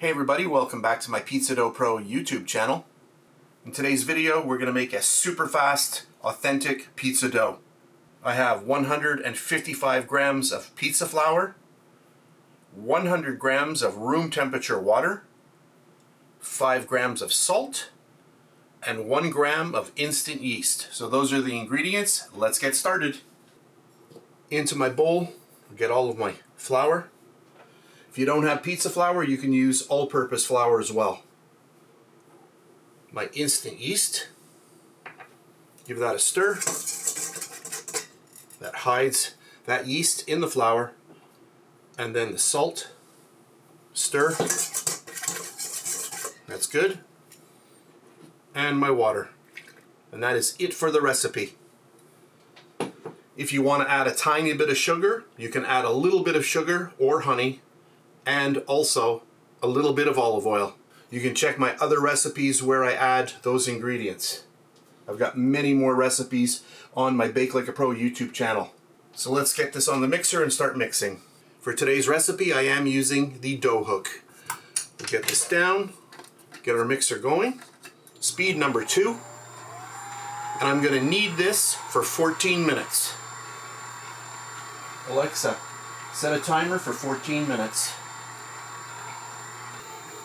Hey everybody, welcome back to my Pizza Dough Pro YouTube channel. In today's video, we're going to make a super fast, authentic pizza dough. I have 155 grams of pizza flour, 100 grams of room temperature water, 5 grams of salt, and 1 gram of instant yeast. So those are the ingredients. Let's get started. Into my bowl, I'll get all of my flour. If you don't have pizza flour, you can use all-purpose flour as well. My instant yeast. Give that a stir. That hides that yeast in the flour. And then the salt. Stir. That's good. And my water. And that is it for the recipe. If you want to add a tiny bit of sugar, you can add a little bit of sugar or honey, and also a little bit of olive oil. You can check my other recipes where I add those ingredients. I've got many more recipes on my Bake Like a Pro YouTube channel. So let's get this on the mixer and start mixing. For today's recipe, I am using the dough hook. We'll get this down, get our mixer going. Speed number 2. And I'm going to knead this for 14 minutes. Alexa, set a timer for 14 minutes.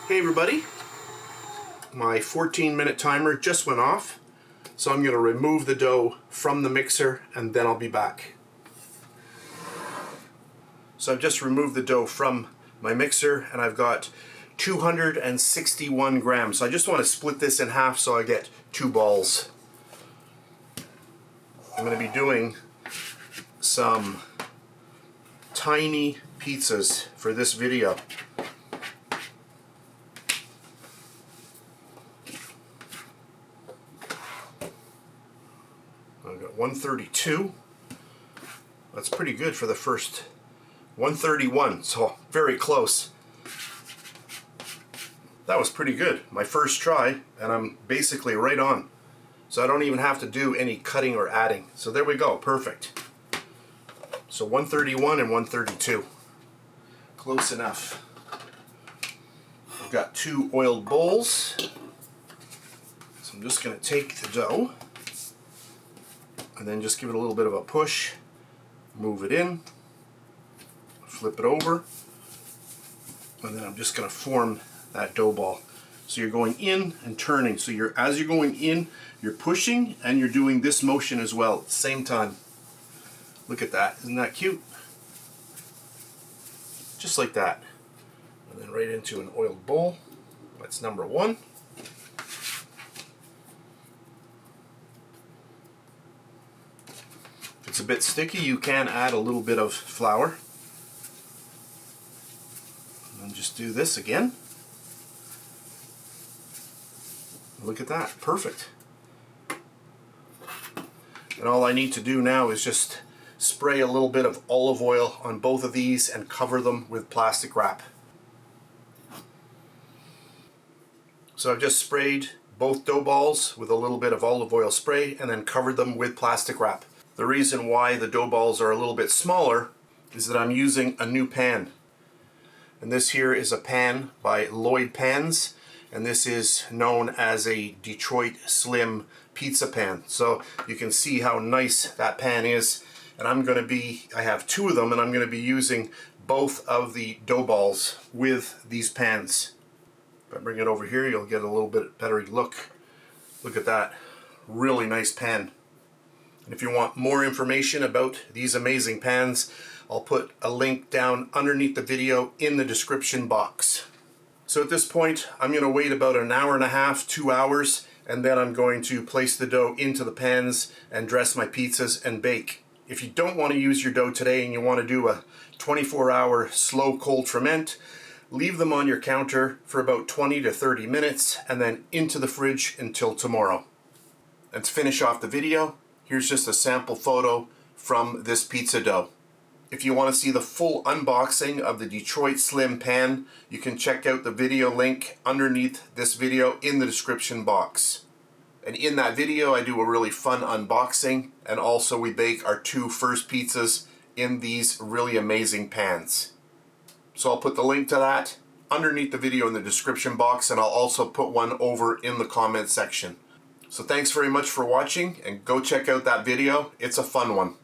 Hey everybody, my 14-minute timer just went off, so I'm going to remove the dough from the mixer and then I'll be back. So I've just removed the dough from my mixer and I've got 261 grams. So I just want to split this in half so I get 2 balls. I'm going to be doing some tiny pizzas for this video. I've got 132. That's pretty good for the first. 131, so very close. That was pretty good. My first try, and I'm basically right on. So I don't even have to do any cutting or adding. So there we go, perfect. So 131 and 132. Close enough. I've got 2 oiled bowls. So I'm just going to take the dough and then just give it a little bit of a push. Move it in. Flip it over. And then I'm just going to form that dough ball. So you're going in and turning. So as you're going in, you're pushing and you're doing this motion as well at the same time. Look at that. Isn't that cute? Just like that. And then right into an oiled bowl. That's number 1. If it's a bit sticky, you can add a little bit of flour. And then just do this again. Look at that. Perfect. And all I need to do now is just spray a little bit of olive oil on both of these and cover them with plastic wrap. So I've just sprayed both dough balls with a little bit of olive oil spray and then covered them with plastic wrap. The reason why the dough balls are a little bit smaller is that I'm using a new pan. And this here is a pan by LloydPans, and this is known as a Detroit Slim pizza pan. So you can see how nice that pan is. And I have 2 of them, and I'm going to be using both of the dough balls with these pans. If I bring it over here, you'll get a little bit better look. Look at that. Really nice pan. And if you want more information about these amazing pans, I'll put a link down underneath the video in the description box. So at this point, I'm going to wait about an hour and a half, 2 hours, and then I'm going to place the dough into the pans and dress my pizzas and bake. If you don't want to use your dough today and you want to do a 24-hour slow cold ferment, leave them on your counter for about 20 to 30 minutes and then into the fridge until tomorrow. And to finish off the video, here's just a sample photo from this pizza dough. If you want to see the full unboxing of the Detroit Slim pan, you can check out the video link underneath this video in the description box. And in that video, I do a really fun unboxing, and also we bake our 2 first pizzas in these really amazing pans. So I'll put the link to that underneath the video in the description box, and I'll also put one over in the comment section. So thanks very much for watching, and go check out that video. It's a fun one.